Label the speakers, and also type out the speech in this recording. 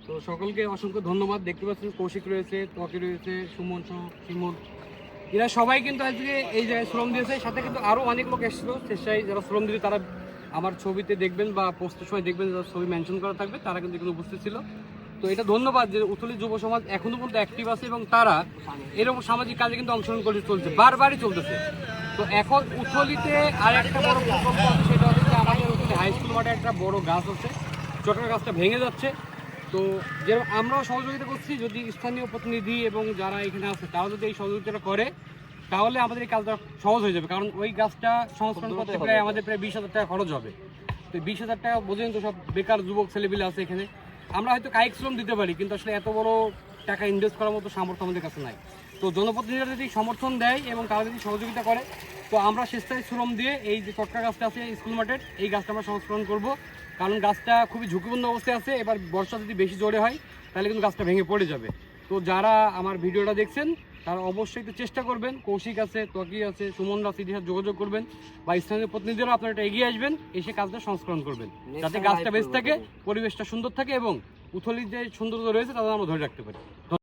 Speaker 1: তো সকলকে অসংখ্য ধন্যবাদ। দেখতে পাচ্ছেন কৌশিক রয়েছে, ত্বকি রয়েছে, সুমন সহ শিমুল, এরা সবাই কিন্তু আজকে এই জায়গায় শ্রম দিয়েছে। সাথে কিন্তু আরও অনেক লোক এসেছিল চেষ্টায়, যারা শ্রম দিয়েছে তারা আমার ছবিতে দেখবেন বা পোস্টের সময় দেখবেন, যারা ছবি মেনশন করা থাকবে তারা কিন্তু এখানে উপস্থিত ছিল। তো এটা ধন্যবাদ যে উথলি যুব সমাজ এখনো পর্যন্ত অ্যাক্টিভ আছে এবং তারা এরকম সামাজিক কাজে কিন্তু অংশগ্রহণ করে চলছে, বারবারই চলতেছে। তো এখন উথলিতে আর একটা বড় প্রকল্প আছে, সেটা হচ্ছে যে আমাদের উথলি হাই স্কুল মাঠে একটা বড় গাছ আছে, চটার গাছটা ভেঙে যাচ্ছে। তো যে আমরাও সহযোগিতা করছি, যদি স্থানীয় প্রতিনিধি এবং যারা এখানে আছে তারা যদি এই সহযোগিতাটা করে তাহলে আমাদের এই কাজটা সহজ হয়ে যাবে। কারণ ওই গাছটা সংস্করণ করতে প্রায় আমাদের প্রায় 20,000 টাকা খরচ হবে। তো 20,000 টাকা বোঝেন তো, সব বেকার যুবক ছেলেপিলে আছে এখানে। আমরা হয়তো কায়িক শ্রম দিতে পারি, কিন্তু আসলে এত বড় টাকা ইনভেস্ট করার মতো সামর্থ্য আমাদের কাছে নাই। তো জনপ্রতিনিধিরা যদি সমর্থন দেয় এবং তারা যদি সহযোগিতা করে, তো আমরা স্বেচ্ছায় শ্রম দিয়ে এই যে চটকা গাছটা আছে স্কুল মাঠের, এই গাছটা আমরা সংস্করণ করব। কারণ গাছটা খুবই ঝুঁকিপূর্ণ অবস্থায় আছে, এবার বর্ষা যদি বেশি জোরে হয় তাহলে কিন্তু গাছটা ভেঙে পড়ে যাবে। তো যারা আমার ভিডিওটা দেখছেন তারা অবশ্যই একটু চেষ্টা করবেন, কৌশিক আছে, ত্বকি আছে, সুমনরা সিটির সাথে যোগাযোগ করবেন বা স্থানীয় প্রতিনিধিরা আপনারা এটা এগিয়ে আসবেন, এসে কাজটা সংস্করণ করবেন, যাতে গাছটা বেঁচে থাকে, পরিবেশটা সুন্দর থাকে এবং উথলির যে সৌন্দর্য রয়েছে তাদের আমরা ধরে রাখতে পারি।